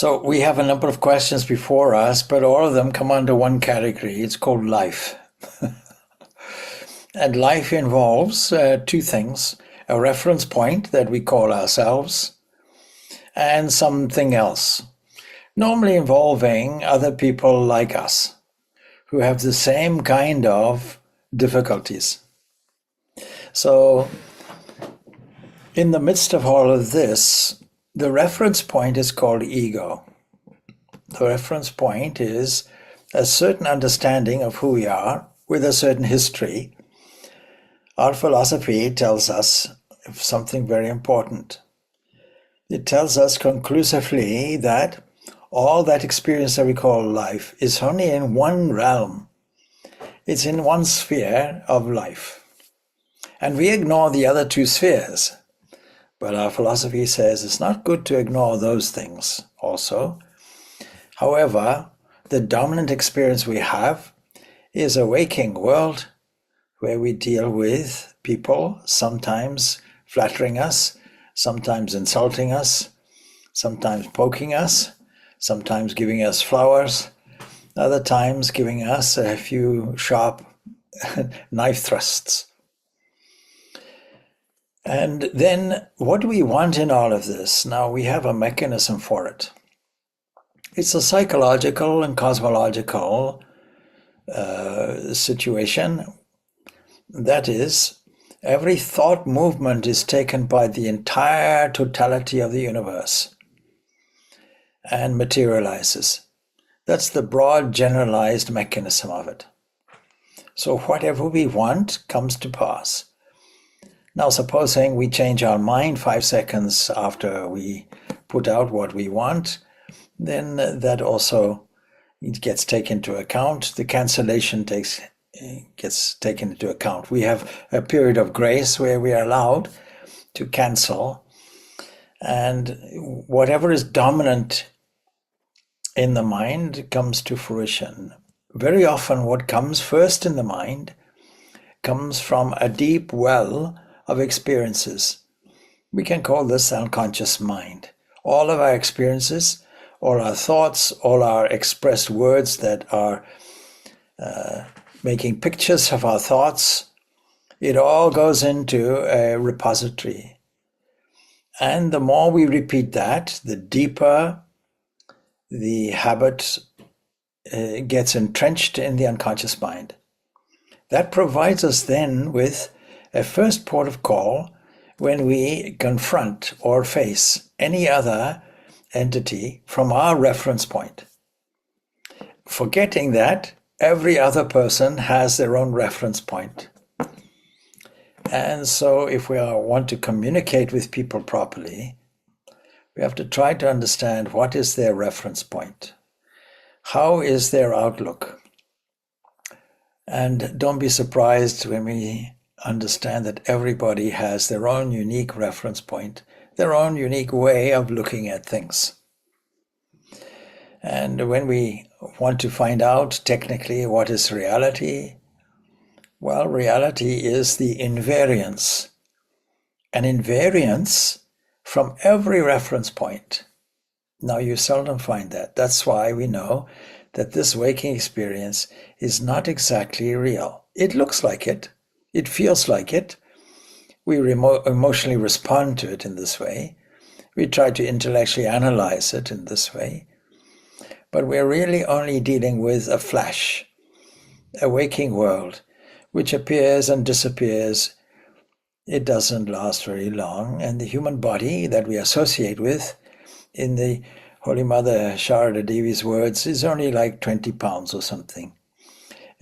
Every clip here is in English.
So we have a number of questions before us, but all of them come under one category. It's called life. And life involves two things: a reference point that we call ourselves and something else, normally involving other people like us who have the same kind of difficulties. So in the midst of all of this, the reference point is called ego. The reference point is a certain understanding of who we are with a certain history. Our philosophy tells us something very important. It tells us conclusively that all that experience that we call life is only in one realm. It's in one sphere of life. And we ignore the other two spheres. But our philosophy says it's not good to ignore those things also. However, the dominant experience we have is a waking world where we deal with people sometimes flattering us, sometimes insulting us, sometimes poking us, sometimes giving us flowers, other times giving us a few sharp knife thrusts. And then what do we want in all of this? Now we have a mechanism for it. It's a psychological and cosmological situation. That is, every thought movement is taken by the entire totality of the universe and materializes. That's the broad generalized mechanism of it. So whatever we want comes to pass. Now, supposing we change our mind 5 seconds after we put out what we want, then that also gets taken into account. The cancellation gets taken into account. We have a period of grace where we are allowed to cancel, and whatever is dominant in the mind comes to fruition. Very often what comes first in the mind comes from a deep well of experiences. We can call this unconscious mind. All of our experiences, all our thoughts, all our expressed words that are making pictures of our thoughts, it all goes into a repository. And the more we repeat that, the deeper the habit gets entrenched in the unconscious mind. That provides us then with a first port of call when we confront or face any other entity from our reference point, forgetting that every other person has their own reference point. And so if we want to communicate with people properly, we have to try to understand what is their reference point. How is their outlook? And don't be surprised when we understand that everybody has their own unique reference point, their own unique way of looking at things. And when we want to find out technically what is reality, well, reality is the invariance. An invariance from every reference point. Now, you seldom find that. That's why we know that this waking experience is not exactly real. It looks like it. It feels like it. We emotionally respond to it in this way. We try to intellectually analyze it in this way. But we're really only dealing with a flash, a waking world, which appears and disappears. It doesn't last very long. And the human body that we associate with, in the Holy Mother Sharada Devi's words, is only like 20 pounds or something.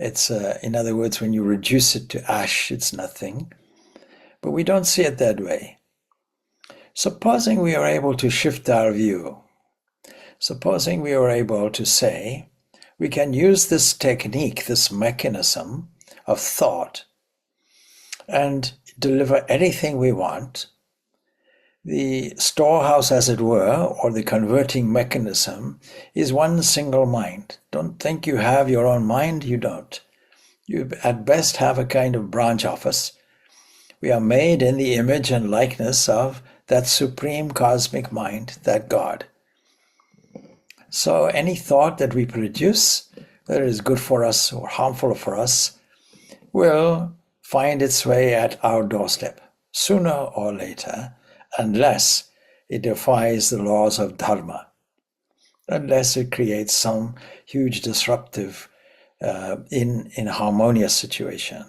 It's, in other words, when you reduce it to ash, it's nothing. But we don't see it that way. Supposing we are able to shift our view, supposing we are able to say, we can use this technique, this mechanism of thought, and deliver anything we want, the storehouse, as it were, or the converting mechanism, is one single mind. Don't think you have your own mind. You don't. You at best have a kind of branch office. We are made in the image and likeness of that supreme cosmic mind, that God. So any thought that we produce, whether it is good for us or harmful for us, will find its way at our doorstep sooner or later, unless it defies the laws of dharma, unless it creates some huge disruptive in harmonious situation.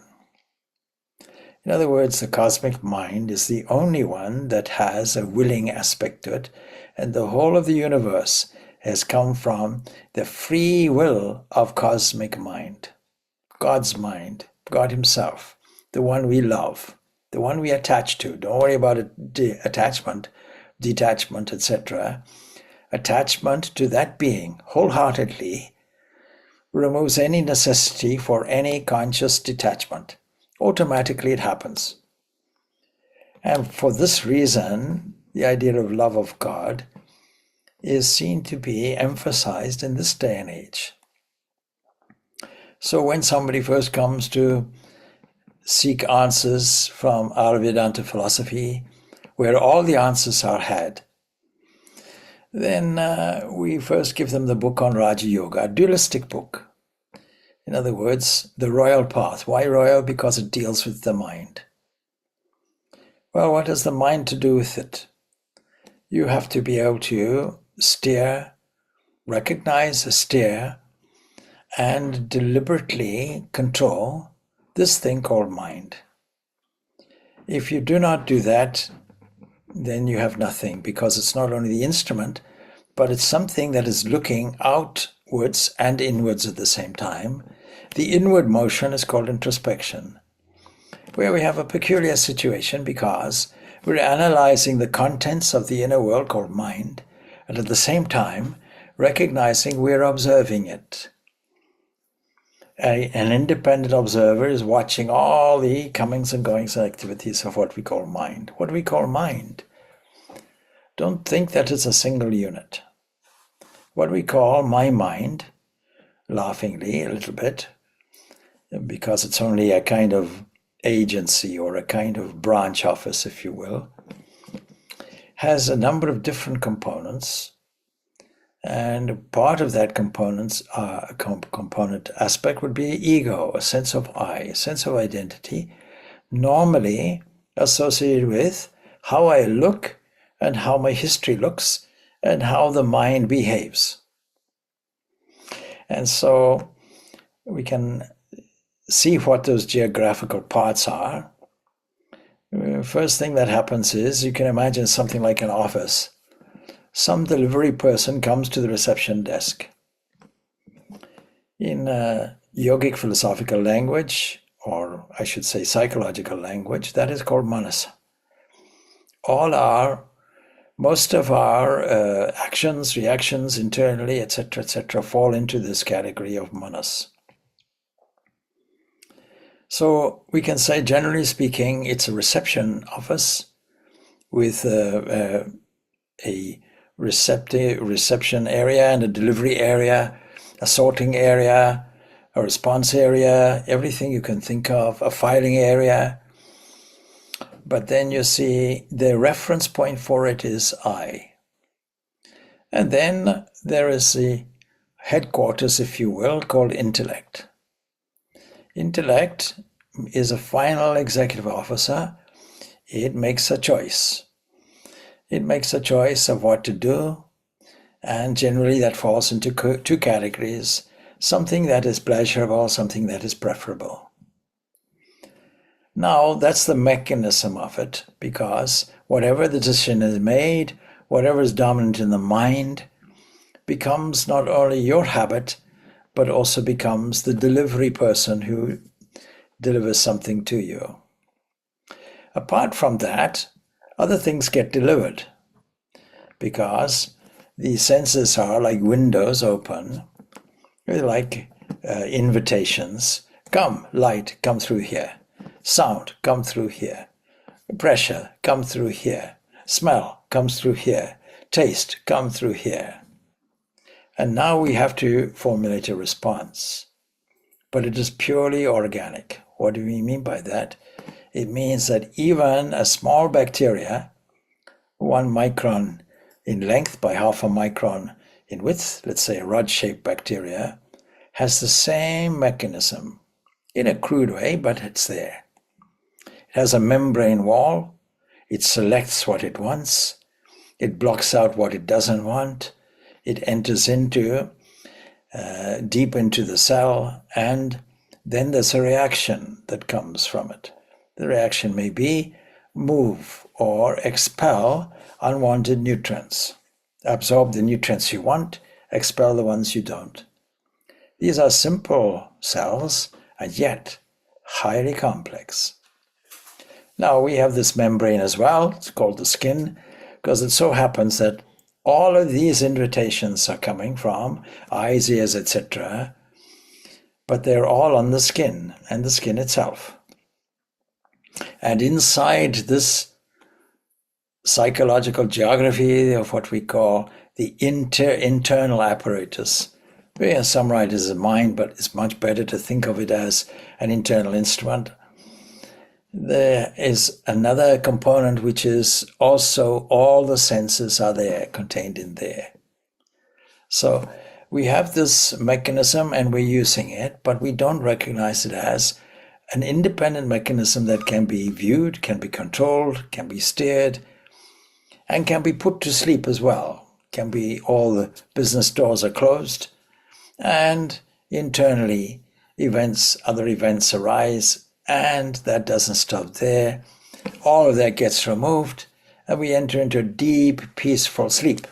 In other words, the cosmic mind is the only one that has a willing aspect to it, and the whole of the universe has come from the free will of cosmic mind, God's mind, God himself, the one we love, the one we attach to. Don't worry about attachment, detachment, etc. Attachment to that being wholeheartedly removes any necessity for any conscious detachment. Automatically it happens. And for this reason, the idea of love of God is seen to be emphasized in this day and age. So when somebody first comes to seek answers from our Vedanta philosophy, where all the answers are had, then we first give them the book on Raja Yoga, a dualistic book. In other words, the royal path. Why royal? Because it deals with the mind. Well, what has the mind to do with it? You have to be able to steer, recognize, steer, and deliberately control this thing called mind. If you do not do that, then you have nothing, because it's not only the instrument, but it's something that is looking outwards and inwards at the same time. The inward motion is called introspection, where we have a peculiar situation because we're analyzing the contents of the inner world called mind, and at the same time recognizing we're observing it. An independent observer is watching all the comings and goings and activities of what we call mind. What we call mind, don't think that it's a single unit. What we call my mind, laughingly a little bit, because it's only a kind of agency or a kind of branch office, if you will, has a number of different components. And part of that component aspect would be ego, a sense of I, a sense of identity, normally associated with how I look and how my history looks and how the mind behaves. And so we can see what those geographical parts are. First thing that happens is you can imagine something like an office. Some delivery person comes to the reception desk. In yogic philosophical language, or I should say psychological language, that is called manas. Most of our actions, reactions internally, etc., fall into this category of manas. So we can say, generally speaking, it's a reception office with a reception area and a delivery area, a sorting area, a response area, everything you can think of, a filing area. But then you see the reference point for it is I. And then there is the headquarters, if you will, called intellect. Intellect is a final executive officer. It makes a choice. It makes a choice of what to do, and generally that falls into two categories: something that is pleasurable, something that is preferable. Now, that's the mechanism of it, because whatever the decision is made, whatever is dominant in the mind, becomes not only your habit, but also becomes the delivery person who delivers something to you. Apart from that, other things get delivered, because the senses are like windows open, like invitations. Come, light, come through here. Sound, come through here. Pressure, come through here. Smell, comes through here. Taste, come through here. And now we have to formulate a response. But it is purely organic. What do we mean by that? It means that even a small bacteria, 1 micron in length by half a micron in width, let's say a rod-shaped bacteria, has the same mechanism in a crude way, but it's there. It has a membrane wall. It selects what it wants. It blocks out what it doesn't want. It enters into deep into the cell, and then there's a reaction that comes from it. The reaction may be move or expel unwanted nutrients. Absorb the nutrients you want, expel the ones you don't. These are simple cells, and yet highly complex. Now we have this membrane as well. It's called the skin, because it so happens that all of these invitations are coming from eyes, ears, etc., but they're all on the skin and the skin itself. And inside this psychological geography of what we call the internal apparatus, some write it as a mind, but it's much better to think of it as an internal instrument. There is another component which is also all the senses are there, contained in there. So we have this mechanism and we're using it, but we don't recognize it as an independent mechanism that can be viewed, can be controlled, can be steered, and can be put to sleep as well. Can be all the business doors are closed, and internally other events arise, and that doesn't stop there. All of that gets removed, and we enter into a deep, peaceful sleep.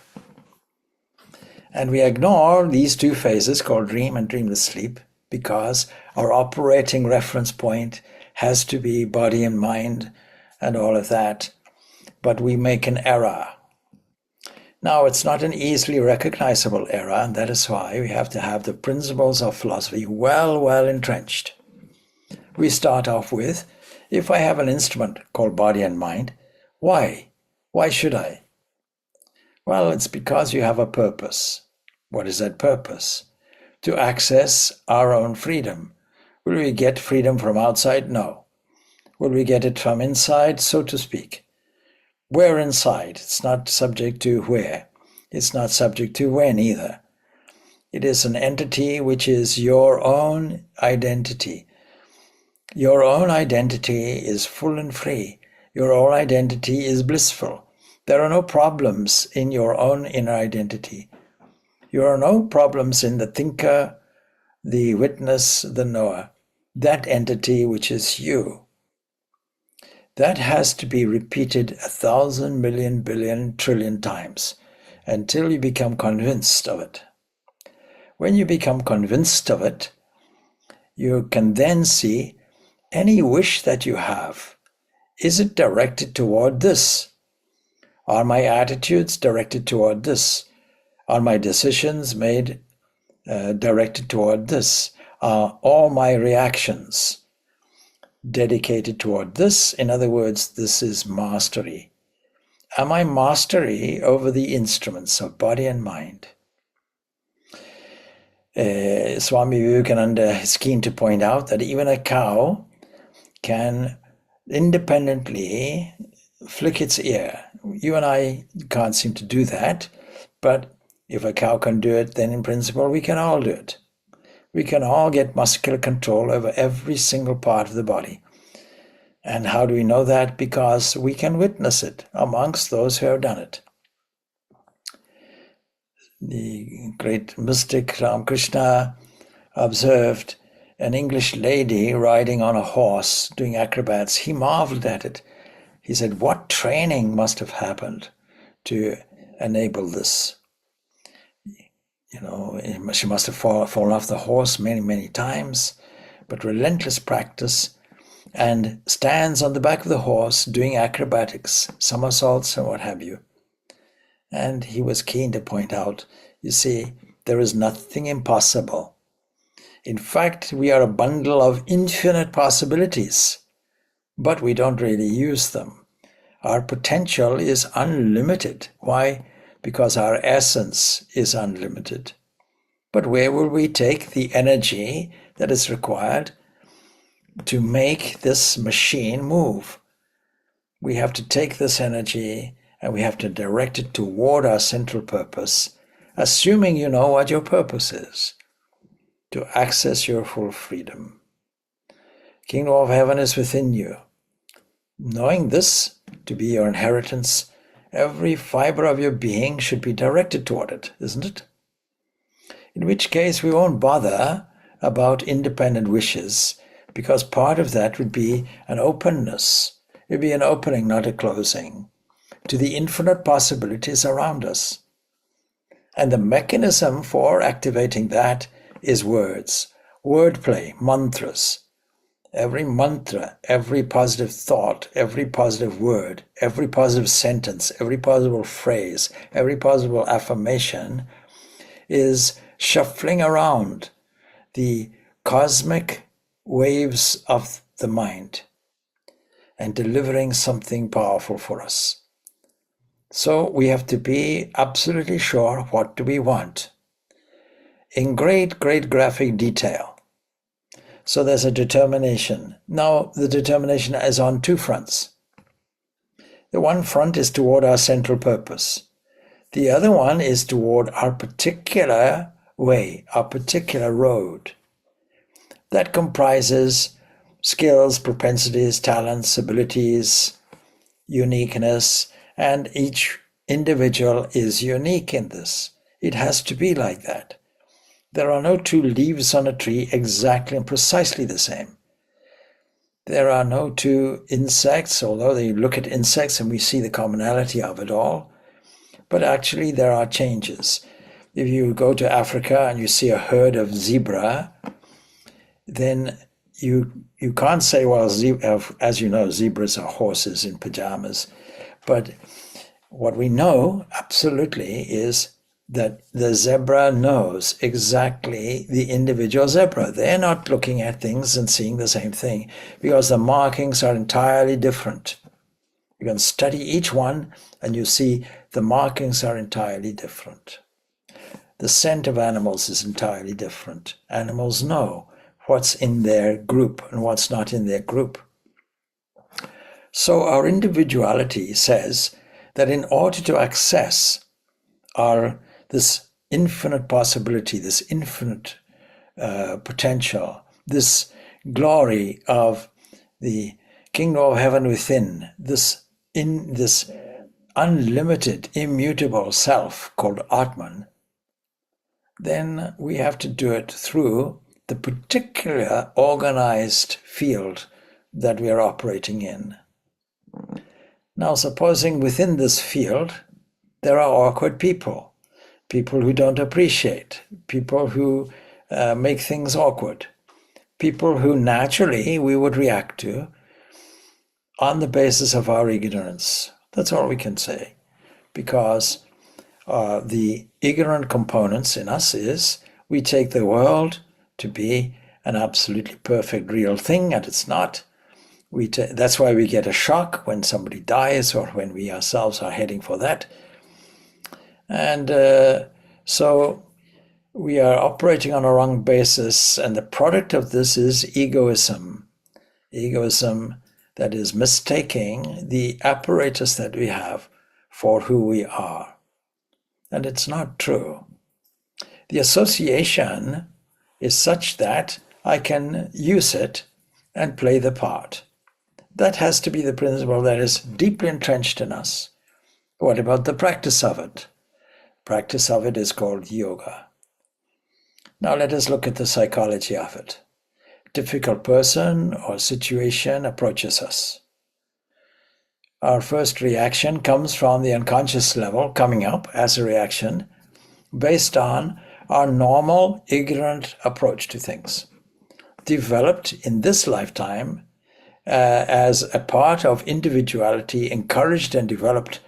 And we ignore these two phases called dream and dreamless sleep because our operating reference point has to be body and mind and all of that. But we make an error. Now, it's not an easily recognizable error, and that is why we have to have the principles of philosophy well entrenched. We start off with, if I have an instrument called body and mind, why? Why should I? Well, it's because you have a purpose. What is that purpose? To access our own freedom. Will we get freedom from outside? No. Will we get it from inside, so to speak? Where inside? It's not subject to where. It's not subject to when either. It is an entity which is your own identity. Your own identity is full and free. Your own identity is blissful. There are no problems in your own inner identity. There are no problems in the thinker, the witness, the knower. That entity which is you. That has to be repeated 1,000 million billion trillion times until you become convinced of it. When you become convinced of it, you can then see any wish that you have. Is it directed toward this? Are my attitudes directed toward this? Are my decisions made directed toward this? Are all my reactions dedicated toward this? In other words, this is mastery. Am I mastery over the instruments of body and mind? Swami Vivekananda is keen to point out that even a cow can independently flick its ear. You and I can't seem to do that, but if a cow can do it, then in principle we can all do it. We can all get muscular control over every single part of the body. And how do we know that? Because we can witness it amongst those who have done it. The great mystic Ramakrishna observed an English lady riding on a horse doing acrobats. He marveled at it. He said, what training must have happened to enable this? You know, she must have fallen off the horse many times, but relentless practice, and stands on the back of the horse doing acrobatics, somersaults and what have you. And he was keen to point out, you see, there is nothing impossible. In fact, we are a bundle of infinite possibilities, but we don't really use them. Our potential is unlimited. Why? Because our essence is unlimited. But where will we take the energy that is required to make this machine move? We have to take this energy and we have to direct it toward our central purpose, assuming you know what your purpose is, to access your full freedom. Kingdom of heaven is within you. Knowing this to be your inheritance, every fiber of your being should be directed toward it, isn't it? In which case we won't bother about independent wishes, because part of that would be an openness. It would be an opening, not a closing, to the infinite possibilities around us. And the mechanism for activating that is words, wordplay, mantras. Every mantra, every positive thought, every positive word, every positive sentence, every possible phrase, every possible affirmation is shuffling around the cosmic waves of the mind and delivering something powerful for us. So we have to be absolutely sure what do we want in great graphic detail. So there's a determination. Now the determination is on two fronts. The one front is toward our central purpose. The other one is toward our particular way, our particular road. That comprises skills, propensities, talents, abilities, uniqueness, and each individual is unique in this. It has to be like that. There are no two leaves on a tree exactly and precisely the same. There are no two insects, although you look at insects and we see the commonality of it all, but actually there are changes. If you go to Africa and you see a herd of zebra, then you can't say, well, as you know, zebras are horses in pajamas. But what we know absolutely is that the zebra knows exactly the individual zebra. They're not looking at things and seeing the same thing because the markings are entirely different. You can study each one and you see the markings are entirely different. The scent of animals is entirely different. Animals know what's in their group and what's not in their group. So our individuality says that in order to access this infinite possibility, this infinite potential, this glory of the kingdom of heaven within, this unlimited, immutable self called Atman, then we have to do it through the particular organized field that we are operating in. Now, supposing within this field there are awkward people who don't appreciate, people who make things awkward, people who naturally we would react to on the basis of our ignorance. That's all we can say, because the ignorant components in us is we take the world to be an absolutely perfect real thing, and it's not. That's why we get a shock when somebody dies or when we ourselves are heading for that. And so we are operating on a wrong basis, and the product of this is egoism. Egoism that is mistaking the apparatus that we have for who we are. And it's not true. The association is such that I can use it and play the part. That has to be the principle that is deeply entrenched in us. What about the practice of it? Practice of it is called yoga. Now let us look at the psychology of it. A difficult person or situation approaches us. Our first reaction comes from the unconscious level, coming up as a reaction based on our normal, ignorant approach to things, developed in this lifetime as a part of individuality, encouraged and developed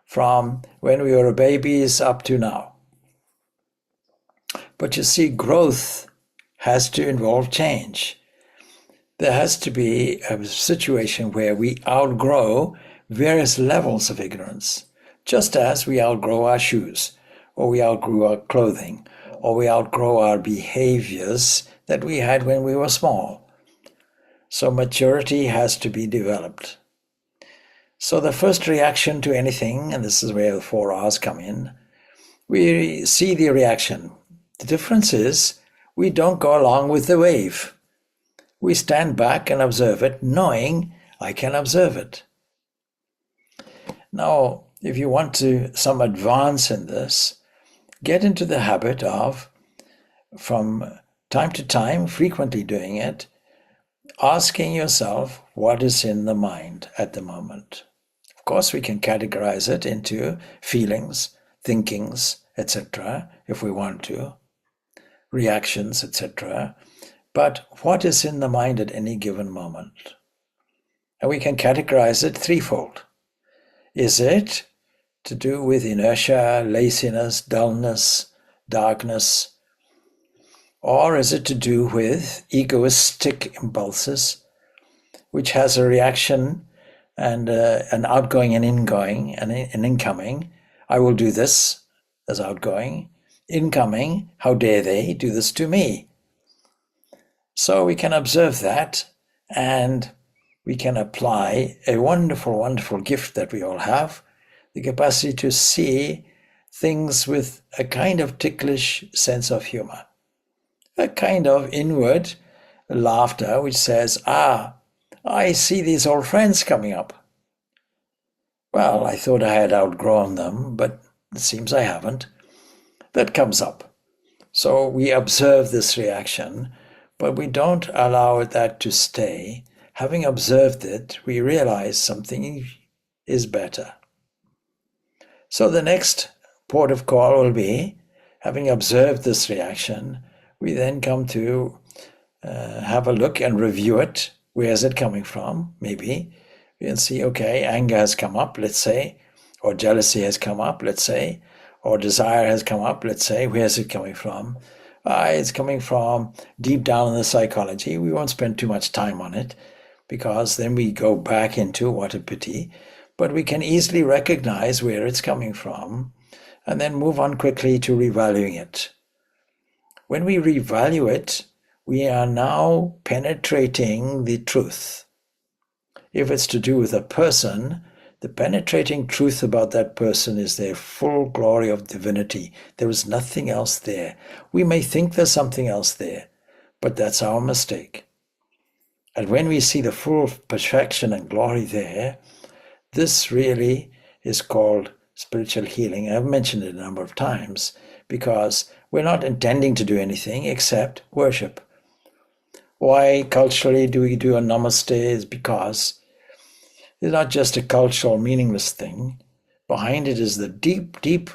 from when we were babies up to now. But you see, growth has to involve change. There has to be a situation where we outgrow various levels of ignorance, just as we outgrow our shoes, or we outgrew our clothing, or we outgrow our behaviors that we had when we were small. So maturity has to be developed. So the first reaction to anything, and this is where the 4 R's come in, we see the reaction. The difference is we don't go along with the wave. We stand back and observe it, knowing I can observe it. Now, if you want some advance in this, get into the habit of, from time to time, frequently doing it, asking yourself what is in the mind at the moment. Of course, we can categorize it into feelings, thinkings, etc., if we want to, reactions, etc. But what is in the mind at any given moment? And we can categorize it threefold. Is it to do with inertia, laziness, dullness, darkness? Or is it to do with egoistic impulses, which has a reaction and an outgoing and ingoing and an incoming? I will do this as outgoing. Incoming, how dare they do this to me? So we can observe that, and we can apply a wonderful, wonderful gift that we all have, the capacity to see things with a kind of ticklish sense of humor, a kind of inward laughter which says, I see these old friends coming up. Well, I thought I had outgrown them, but it seems I haven't. That comes up. So we observe this reaction, but we don't allow that to stay. Having observed it, we realize something is better. So the next port of call will be, having observed this reaction, we then come to have a look and review it. Where is it coming from? Maybe we can see, okay, anger has come up, let's say, or jealousy has come up, let's say, or desire has come up, let's say. Where is it coming from? It's coming from deep down in the psychology. We won't spend too much time on it, because then we go back into what a pity. But we can easily recognize where it's coming from and then move on quickly to revaluing it. When we revalue it, we are now penetrating the truth. If it's to do with a person, the penetrating truth about that person is their full glory of divinity. There is nothing else there. We may think there's something else there, but that's our mistake. And when we see the full perfection and glory there, this really is called spiritual healing. I've mentioned it a number of times because we're not intending to do anything except worship. Why culturally do we do a namaste is because it's not just a cultural meaningless thing. Behind it is the deep, deep,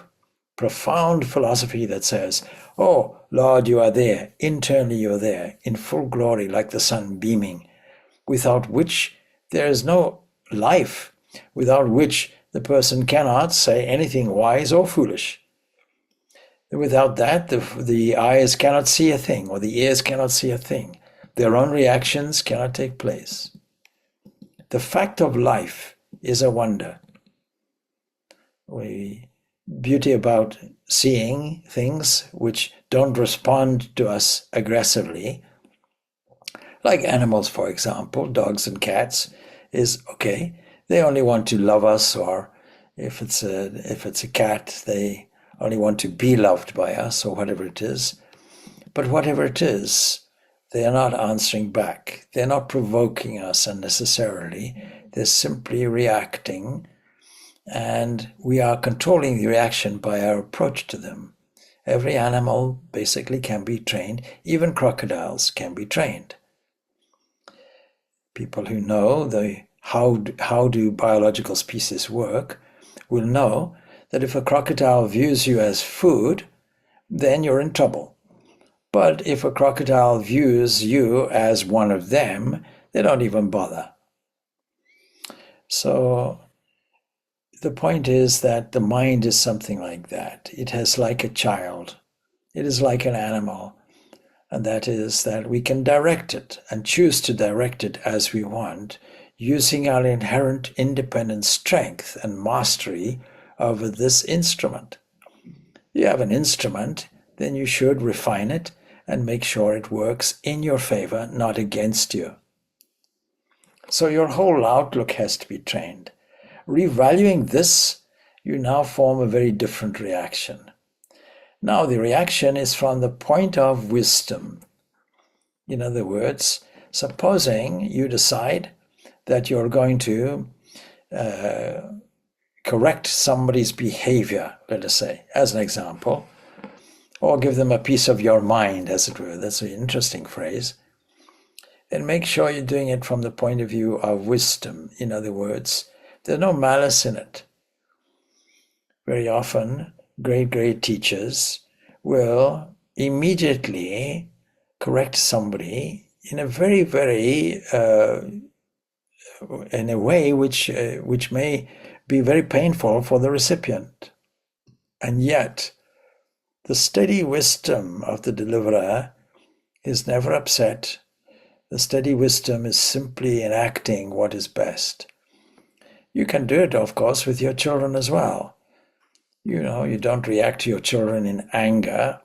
profound philosophy that says, oh, Lord, you are there. Internally you are there in full glory like the sun beaming, without which there is no life, without which the person cannot say anything wise or foolish. Without that, the eyes cannot see a thing, or the ears cannot see a thing. Their own reactions cannot take place. The fact of life is a wonder. Beauty about seeing things which don't respond to us aggressively, like animals, for example, dogs and cats, is okay. They only want to love us, or if it's a cat, they only want to be loved by us, or whatever it is. But whatever it is, they are not answering back. They're not provoking us unnecessarily. They're simply reacting, and we are controlling the reaction by our approach to them. Every animal basically can be trained. Even crocodiles can be trained. People who know how do biological species work will know that if a crocodile views you as food, then you're in trouble. But if a crocodile views you as one of them, they don't even bother. So the point is that the mind is something like that. It is like a child. It is like an animal. And that is that we can direct it and choose to direct it as we want, using our inherent independent strength and mastery over this instrument. You have an instrument, then you should refine it and make sure it works in your favor, not against you. So your whole outlook has to be trained. Revaluing this, you now form a very different reaction. Now the reaction is from the point of wisdom. In other words, supposing you decide that you're going to correct somebody's behavior, let us say, as an example, or give them a piece of your mind, as it were. That's an interesting phrase. And make sure you're doing it from the point of view of wisdom. In other words, there's no malice in it. Very often, great teachers will immediately correct somebody in a very in a way which may be very painful for the recipient. And yet, the steady wisdom of the deliverer is never upset. The steady wisdom is simply enacting what is best. You can do it, of course, with your children as well. You don't react to your children in anger.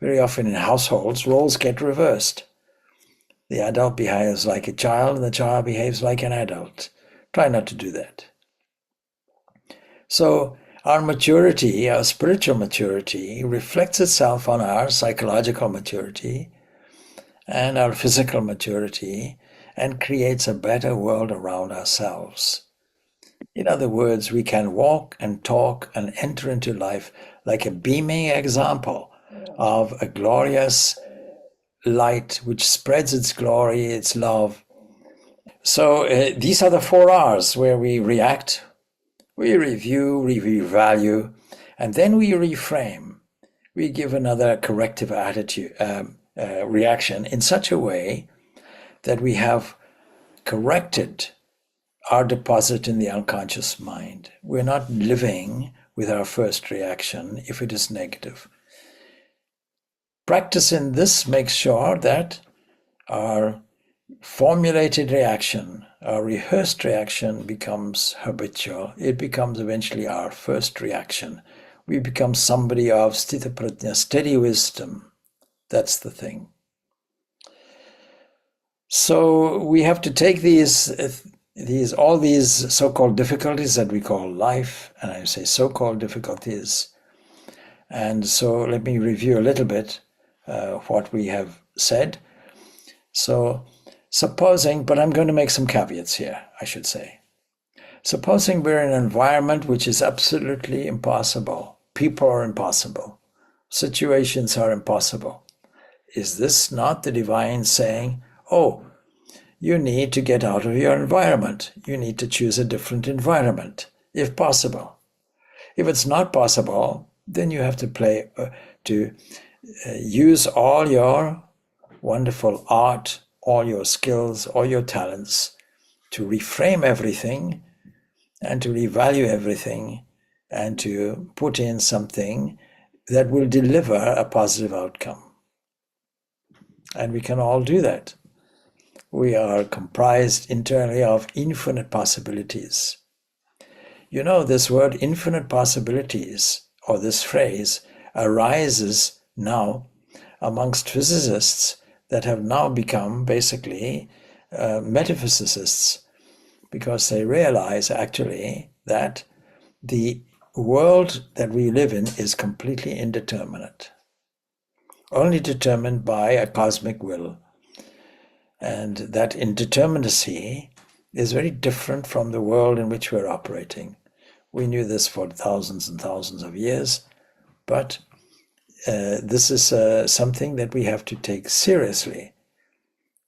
Very often in households, roles get reversed. The adult behaves like a child and the child behaves like an adult. Try not to do that. So our maturity, our spiritual maturity, reflects itself on our psychological maturity and our physical maturity and creates a better world around ourselves. In other words, we can walk and talk and enter into life like a beaming example of a glorious light which spreads its glory, its love. So these are the 4 R's where we react, we review, we revalue, and then we reframe. We give another corrective attitude, reaction in such a way that we have corrected our deposit in the unconscious mind. We're not living with our first reaction if it is negative. Practice in this makes sure that our formulated reaction, our rehearsed reaction becomes habitual. It becomes eventually our first reaction. We become somebody of sthita prajna, steady wisdom. That's the thing. So we have to take all these so-called difficulties that we call life, and I say so-called difficulties. And so let me review a little bit what we have said. So supposing, but I'm going to make some caveats here, I should say. Supposing we're in an environment which is absolutely impossible. People are impossible. Situations are impossible. Is this not the divine saying, oh, you need to get out of your environment. You need to choose a different environment, if possible. If it's not possible, then you have to use all your wonderful art, all your skills, all your talents to reframe everything and to revalue everything and to put in something that will deliver a positive outcome. And we can all do that. We are comprised internally of infinite possibilities. You know, this word infinite possibilities, or this phrase, arises now amongst physicists that have now become basically metaphysicists, because they realize actually that the world that we live in is completely indeterminate, only determined by a cosmic will. And that indeterminacy is very different from the world in which we're operating. We knew this for thousands and thousands of years, but this is something that we have to take seriously.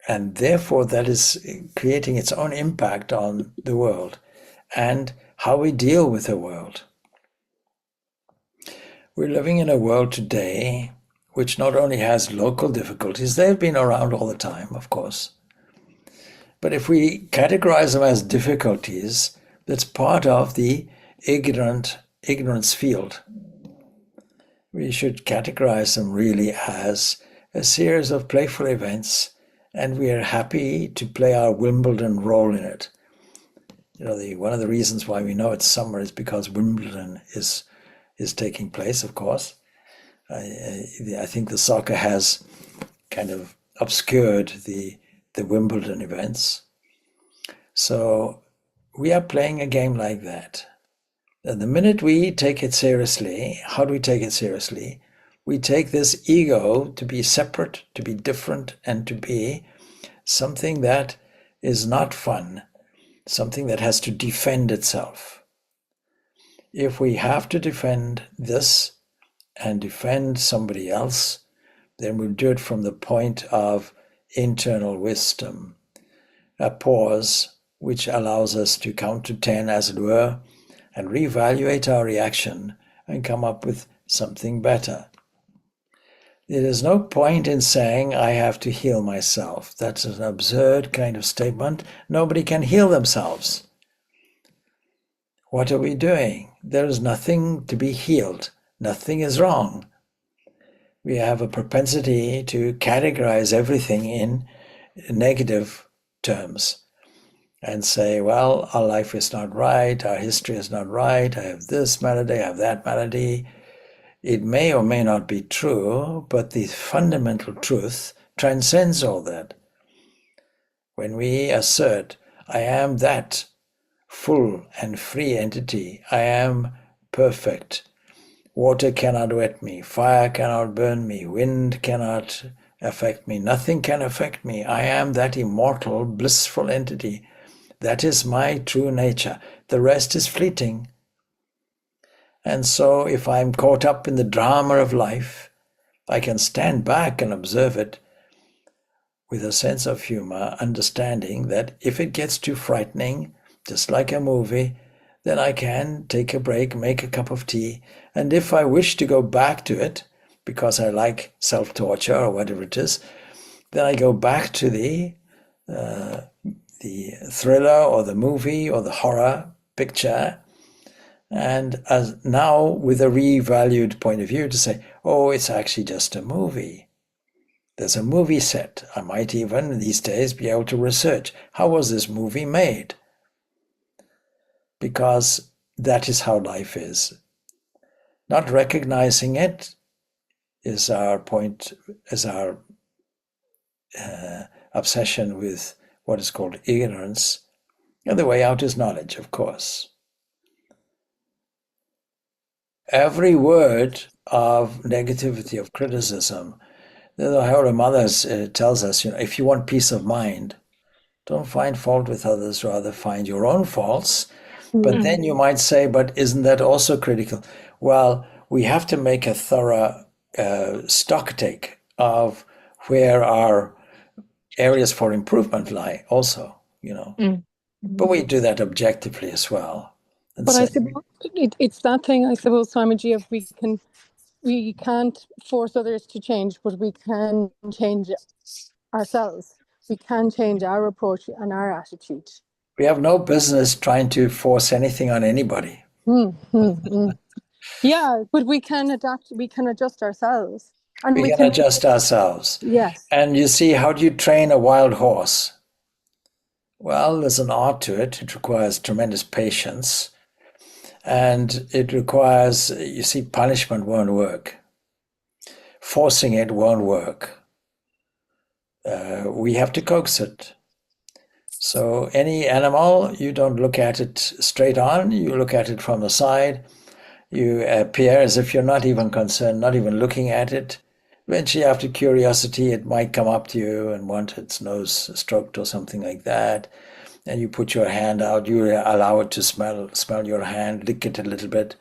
And therefore, that is creating its own impact on the world and how we deal with the world. We're living in a world today which not only has local difficulties, they've been around all the time, of course. But if we categorize them as difficulties, that's part of the ignorance field. We should categorize them really as a series of playful events, and we are happy to play our Wimbledon role in it. You know, one of the reasons why we know it's summer is because Wimbledon is taking place, of course. I think the soccer has kind of obscured the Wimbledon events. So we are playing a game like that. And the minute we take it seriously, how do we take it seriously? we take this ego to be separate, to be different, and to be something that is not fun, something that has to defend itself. If we have to defend this and defend somebody else, then we'll do it from the point of internal wisdom, a pause which allows us to count to 10, as it were, and reevaluate our reaction and come up with something better. There is no point in saying, I have to heal myself. That's an absurd kind of statement. Nobody can heal themselves. What are we doing? There is nothing to be healed. Nothing is wrong. We have a propensity to categorize everything in negative terms and say, well, our life is not right, our history is not right, I have this malady, I have that malady. It may or may not be true, but the fundamental truth transcends all that. When we assert, I am that full and free entity, I am perfect, water cannot wet me, fire cannot burn me, wind cannot affect me, nothing can affect me, I am that immortal, blissful entity. That is my true nature. The rest is fleeting. And so if I'm caught up in the drama of life, I can stand back and observe it with a sense of humor, understanding that if it gets too frightening, just like a movie, then I can take a break, make a cup of tea. And if I wish to go back to it, because I like self-torture or whatever it is, then I go back to the thriller or the movie or the horror picture, and as now with a revalued point of view to say, oh, it's actually just a movie. There's a movie set. I might even these days be able to research, how was this movie made? Because that is how life is. Not recognizing it is our point, is our obsession with what is called ignorance. And the way out is knowledge, of course. Every word of negativity, of criticism, the Holy Mother tells us, if you want peace of mind, don't find fault with others, rather find your own faults. But then you might say, but isn't that also critical? Well, we have to make a thorough stock take of where our areas for improvement lie also, But we do that objectively as well. But I suppose it's that thing, I suppose, Swamiji, if we can't force others to change, but we can change ourselves. We can change our approach and our attitude. We have no business trying to force anything on anybody. Yeah, but we can adapt, we can adjust ourselves. And we can adjust ourselves. Yes. And you see, how do you train a wild horse? Well, there's an art to it. It requires tremendous patience. And it requires, you see, punishment won't work. Forcing it won't work. We have to coax it. So any animal, you don't look at it straight on, you look at it from the side. You appear as if you're not even concerned, not even looking at it. Eventually, after curiosity, it might come up to you and want its nose stroked or something like that. And you put your hand out, you allow it to smell your hand, lick it a little bit.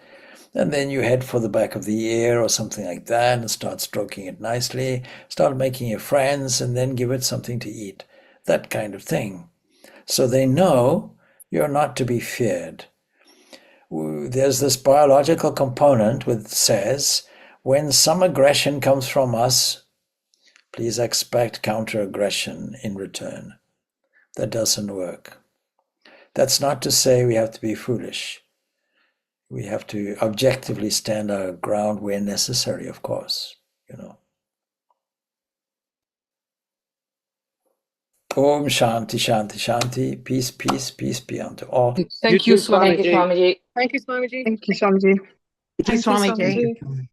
And then you head for the back of the ear or something like that and start stroking it nicely, start making it friends, and then give it something to eat. That kind of thing. So they know you're not to be feared. There's this biological component which says, when some aggression comes from us, please expect counter-aggression in return. That doesn't work. That's not to say we have to be foolish. We have to objectively stand our ground where necessary, of course, Om Shanti, Shanti, Shanti. Peace, peace, peace be unto all. Thank you, Swamiji. Thank you, Swamiji. Thank you, Swamiji. Thank you, Swamiji. Swamiji.